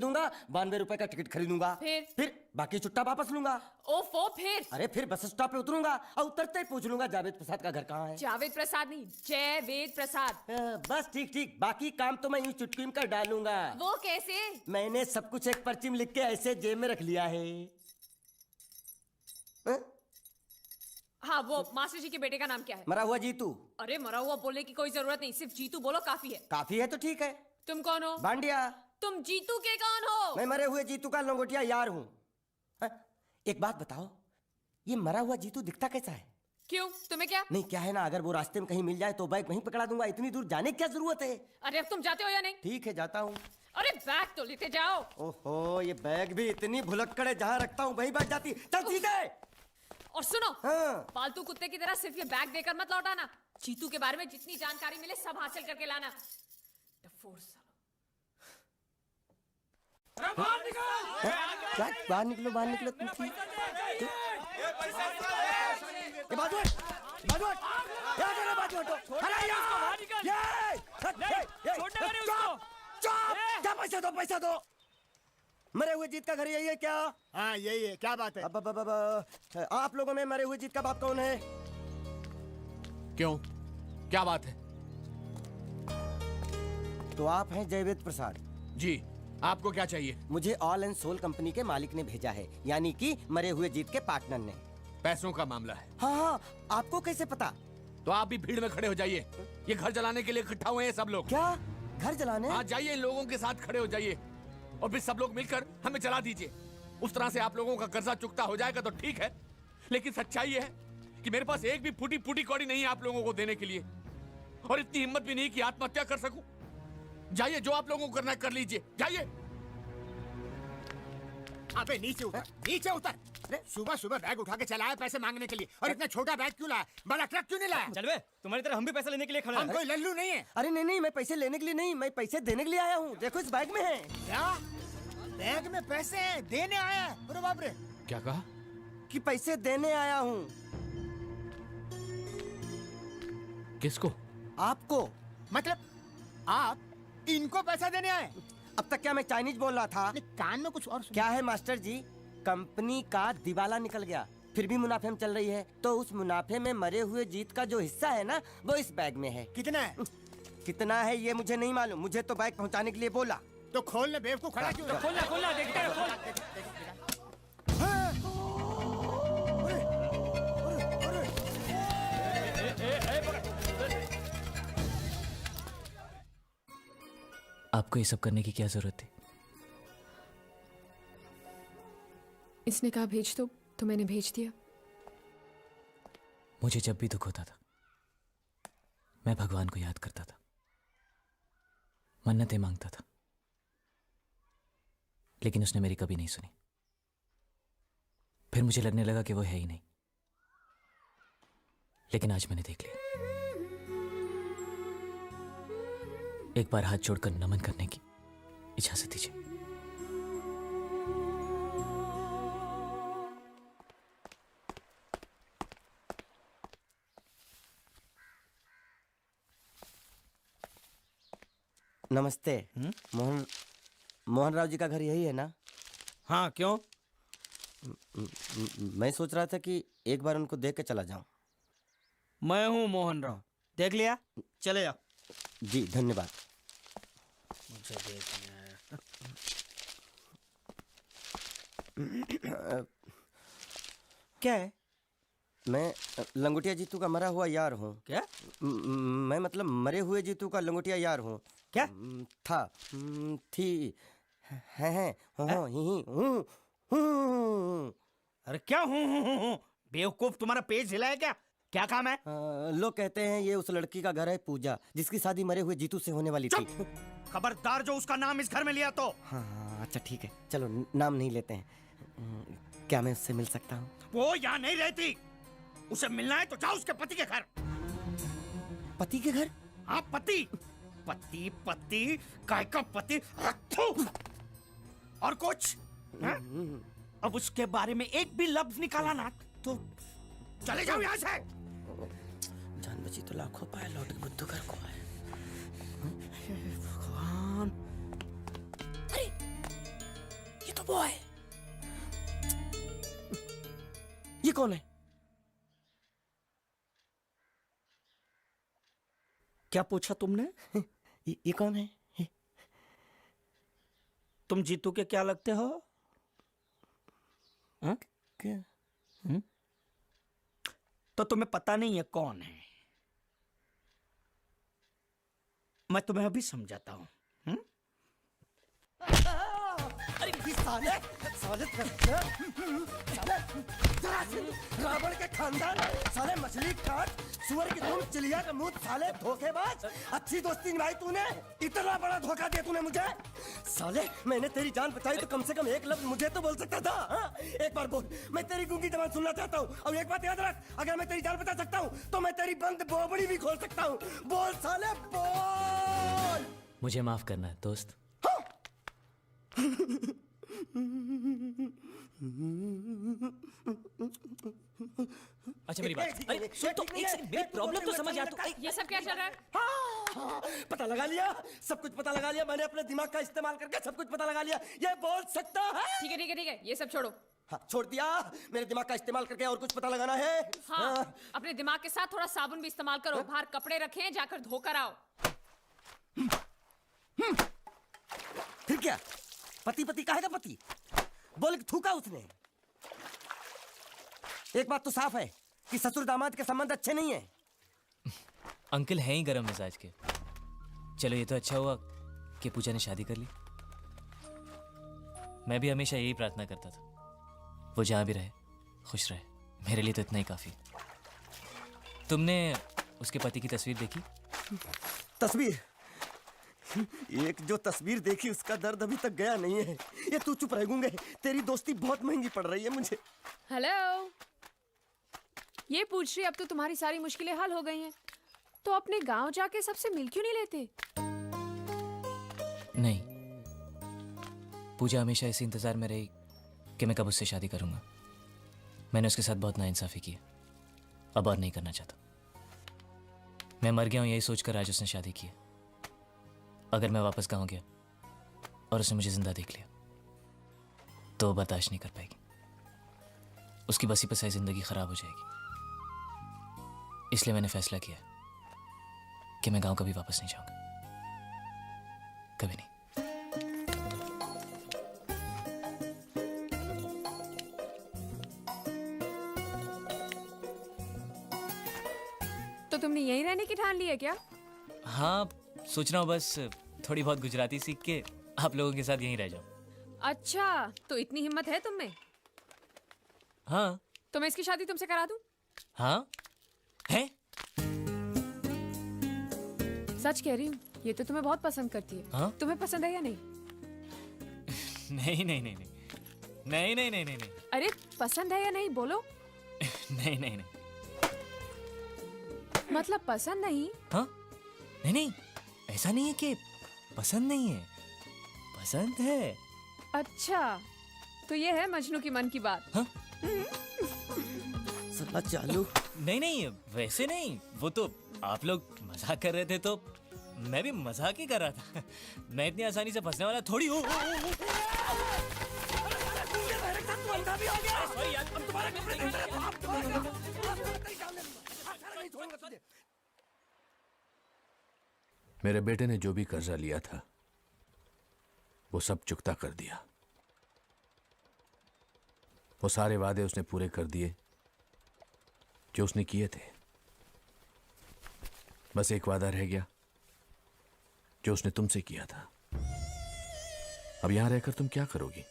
दूंगा, 92 रुपए का टिकट खरीदूंगा, फिर बाकी छुट्टा वापस लूंगा। ओफो फिर? अरे फिर बस स्टॉप पे उतरूंगा और उतरते ही पूछ लूंगा जावेद प्रसाद का घर कहाँ है। जावेद प्रसाद नहीं, जयवेद प्रसाद। बस ठीक ठीक, बाकी काम तो मैं यूं चुटकी में कर डालूंगा। वो कैसे? मैंने सब कुछ एक पर्ची में लिख के ऐसे जेब में रख लिया है। हाँ, वो मास्टर जी के बेटे का नाम क्या है? मरा हुआ जीतू। अरे मरा हुआ बोलने की कोई जरूरत नहीं, सिर्फ जीतू बोलो काफी है। काफी है तो ठीक है। तुम कौन हो? बांडिया। तुम जीतू के कौन हो? मैं मरे हुए जीतू का लंगोटिया यार हूँ। एक बात बताओ, ये मरा हुआ जीतू दिखता कैसा है? क्यों, तुम्हें क्या? नहीं क्या है ना, अगर वो रास्ते में कहीं मिल जाए तो बैग वहीं पकड़ा दूंगा, इतनी दूर जाने की क्या जरूरत है? अरे अब तुम जाते हो या नहीं? ठीक है जाता हूँ। अरे बैग तो लेते जाओ। ओहो, ये बैग भी इतनी भुलक्कड़ है, जहाँ रखता हूँ वहीं बैठ जाती। चल ठीक है। और सुनो, हाँ। पालतू कुत्ते की तरह सिर्फ ये बैग देकर मत लौटाना। जीतू के बारे में जितनी जानकारी मिले सब हासिल करके लाना। डफोर सालो। बाहर निकलो बाहर निकलो तुम। बाजू हट, बाजू हट, बाजू हटो। क्या पैसा दो। मरे हुए जीत का घर यही है क्या? हाँ यही है, क्या बात है? अब आप लोगों में मरे हुए जीत का बाप कौन है? क्यों, क्या बात है? तो आप हैं जयवेद प्रसाद जी, आपको क्या चाहिए? मुझे ऑल एंड सोल कंपनी के मालिक ने भेजा है, यानी कि मरे हुए जीत के पार्टनर ने। पैसों का मामला है। हाँ, आपको कैसे पता? तो आप भी भीड़ में खड़े हो जाइए। ये घर जलाने के लिए इकट्ठा हुए हैं सब लोग। क्या घर जलाने? हाँ जाइए, इन लोगों के साथ खड़े हो जाइए और फिर सब लोग मिलकर हमें जला दीजिए। उस तरह से आप लोगों का कर्जा चुकता हो जाएगा तो ठीक है, लेकिन सच्चाई है कि मेरे पास एक भी फूटी फूटी कौड़ी नहीं है आप लोगों को देने के लिए, और इतनी हिम्मत भी नहीं कि आत्महत्या कर सकूं। जाइए, जो आप लोगों को करना है कर लीजिए, जाइए। अबे नीचे उतर, नीचे उतर। अरे सुबह सुबह बैग उठा के चला है पैसे मांगने के लिए, और इतना छोटा बैग क्यों लाया? बड़ा ट्रक क्यों नहीं लाया? चल बे, तुम्हारी तरह हम भी पैसे लेने के लिए खड़े हम कोई लल्लू नहीं है। अरे नहीं, मैं पैसे लेने के लिए नहीं, मैं पैसे देने के लिए आया हूँ। देखो इस बैग में है। क्या बैग में पैसे हैं? देने आया है? अरे बाप रे। क्या कहा? कि पैसे देने आया हूँ। किसको? आपको। मतलब आप इनको पैसा देने आए? अब तक क्या मैं चाइनीज बोल रहा था? कान में कुछ और सुन। क्या है मास्टर जी, कंपनी का दिवाला निकल गया, फिर भी मुनाफे में चल रही है, तो उस मुनाफे में मरे हुए जीत का जो हिस्सा है ना, वो इस बैग में है। कितना है? कितना है ये मुझे नहीं मालूम, मुझे तो बैग पहुंचाने के लिए बोला। तो खोलने बेवकूफ खड़ा क्यों? तो खोलना देखते हैं, खोल। आपको ये सब करने की क्या जरूरत थी? इसने कहा भेज दो तो मैंने भेज दिया। मुझे जब भी दुख होता था मैं भगवान को याद करता था, मन्नतें मांगता था, लेकिन उसने मेरी कभी नहीं सुनी। फिर मुझे लगने लगा कि वो है ही नहीं, लेकिन आज मैंने देख लिया। एक बार हाथ जोड़कर नमन करने की इजाजत दीजिए। नमस्ते। मोहन राव जी का घर यही है ना? हाँ क्यों? मैं सोच रहा था कि एक बार उनको देख के चला जाऊं। मैं हूँ मोहन राव, देख लिया, चले जाओ। जी धन्यवाद। मुझे देखना है। क्या है? मैं लंगोटिया जीतू का मरा हुआ यार हूँ। क्या? मैं मतलब मरे हुए जीतू का लंगोटिया यार हूँ। क्या? था, थी, है, हूँ। अरे क्या हूँ? बेवकूफ, तुम्हारा पेज हिला है क्या? क्या काम है? लोग कहते हैं ये उस लड़की का घर है पूजा, जिसकी शादी मरे हुए जीतू से होने वाली थी। खबरदार जो उसका नाम इस घर में लिया तो। हाँ अच्छा ठीक है, चलो नाम नहीं लेते हैं। क्या मैं उससे मिल सकता हूँ? वो यहाँ नहीं रहती, उसे मिलना है तो जाओ उसके पति के घर। पति के घर? हाँ पति, पति पति काय का पति। और कुछ हाँ? अब उसके बारे में एक भी लफ्ज निकाला ना तो चले जाओ यहाँ से। जान बची तो लाखों पाए, लौट के बुद्धू घर को आए। भगवान। बॉय। ये कौन है? क्या पूछा तुमने? ये कौन है? तुम जीतू के क्या लगते हो? हाँ? क्या? तो तुम्हें पता नहीं है कौन है? मैं तुम्हें अभी समझाता हूं। अरे साले साले रावण के खानदान, साले मछली काट, सुअर की तुम, चिड़िया का मुंह, साले धोखेबाज। अच्छी दोस्ती निभाई तूने, इतना बड़ा धोखा दिया तूने मुझे। साले मैंने तेरी जान बचाई तो कम से कम एक लफ्ज मुझे तो बोल सकता था। हाँ? एक बार बोल, मैं तेरी गूंगी जबान सुनना चाहता हूँ। और एक बात याद रख, अगर मैं तेरी जान बचा सकता हूँ तो मैं तेरी बंद बोबड़ी भी खोल सकता हूँ। बोल साले बोल। मुझे माफ करना है दोस्त। अच्छा मेरी बात, अरे सुन तो एक सेकंड, मेरी प्रॉब्लम तो समझ आ तू। ये सब क्या चल रहा है? हाँ, पता लगा लिया, सब कुछ पता लगा लिया मैंने, अपने दिमाग का इस्तेमाल करके सब कुछ पता लगा लिया। ये बोल सकता है? ठीक है ठीक है ठीक है, ये सब छोड़ो। हाँ, छोड़ दिया। मेरे दिमाग का इस्तेमाल करके और कुछ पता लगाना है? हाँ, अपने दिमाग के साथ थोड़ा साबुन भी इस्तेमाल करो। बाहर कपड़े रखे हैं, जाकर धोकर आओ। फिर क्या? पति पति कहेगा पति? बोल थूका उसने। एक बात तो साफ है कि ससुर दामाद के संबंध अच्छे नहीं है। अंकल हैं ही गरम मिजाज के। चलो ये तो अच्छा हुआ कि पूजा ने शादी कर ली। मैं भी हमेशा यही प्रार्थना करता था, वो जहां भी रहे खुश रहे। मेरे लिए तो इतना ही काफी। तुमने उसके पति की तस्वीर देखी? तस्वीर? एक जो तस्वीर देखी उसका दर्द अभी तक गया नहीं है। ये तू चुप रह गूंगे, तेरी दोस्ती बहुत महंगी पड़ रही है मुझे। हेलो, ये पूछ रही अब तो तुम्हारी सारी मुश्किलें हल हो गई हैं, तो अपने गांव जाके सबसे मिल क्यों नहीं लेते? नहीं, पूजा हमेशा इसी इंतजार में रही कि मैं कब उससे शादी करूंगा। मैंने उसके साथ बहुत नाइंसाफी की, अब और नहीं करना चाहता। मैं मर गया हूं यही सोचकर आज उसने शादी की है। अगर मैं वापस गांव गया और उसने मुझे जिंदा देख लिया तो बर्दाश्त नहीं कर पाएगी। उसकी बसी बसाई जिंदगी खराब हो जाएगी। इसलिए मैंने फैसला किया कि मैं गांव कभी वापस नहीं जाऊंगा, कभी नहीं। तो तुमने यहीं रहने की ठान ली है क्या? हाँ, सोच रहा हूँ बस थोड़ी बहुत गुजराती सीख के आप लोगों के साथ यहीं रह जाऊं। अच्छा, तो इतनी हिम्मत है तुम में? हाँ तो मैं इसकी शादी तुमसे करा दूं? हाँ है। सच कह रही हूँ, ये तो तुम्हें बहुत पसंद करती है। हाँ? तुम्हें पसंद है या नहीं? नहीं नहीं नहीं नहीं नहीं नहीं नहीं नहीं अरे पसंद है या नहीं बोलो। नहीं नहीं नहीं। मतलब पसंद नहीं? हाँ नहीं नहीं, ऐसा नहीं है कि पसंद नहीं है, पसंद है। अच्छा, तो ये है मजनू की मन की बात। हाँ? साला चालू। नहीं नहीं, वैसे नहीं, वो तो आप लोग मजाक कर रहे थे तो मैं भी मजाक ही कर रहा था। मैं इतनी आसानी से फंसने वाला थोड़ी हूँ। मेरे बेटे ने जो भी कर्जा लिया था वो सब चुकता कर दिया। वो सारे वादे उसने पूरे कर दिए जो उसने किए थे। बस एक वादा रह गया जो उसने तुमसे किया था। अब यहां रहकर तुम क्या करोगी?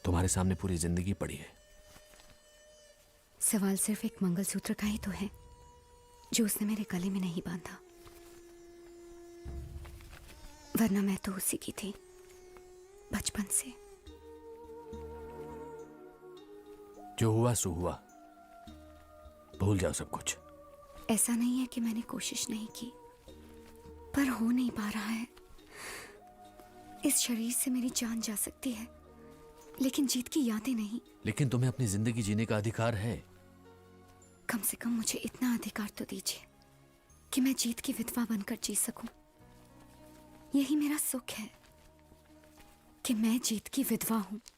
तुम्हारे सामने पूरी जिंदगी पड़ी है। सवाल सिर्फ एक मंगलसूत्र का ही तो है जो उसने मेरे गले में नहीं बांधा, वरना मैं तो उसी की थी बचपन से। जो हुआ सो हुआ, भूल जाओ सब कुछ। ऐसा नहीं है कि मैंने कोशिश नहीं की, पर हो नहीं पा रहा है। इस शरीर से मेरी जान जा सकती है, लेकिन जीत की यादें नहीं। लेकिन तुम्हें अपनी जिंदगी जीने का अधिकार है। कम से कम मुझे इतना अधिकार तो दीजिए कि मैं जीत की विधवा बनकर जी सकूं। यही मेरा सुख है कि मैं जीत की विधवा हूं।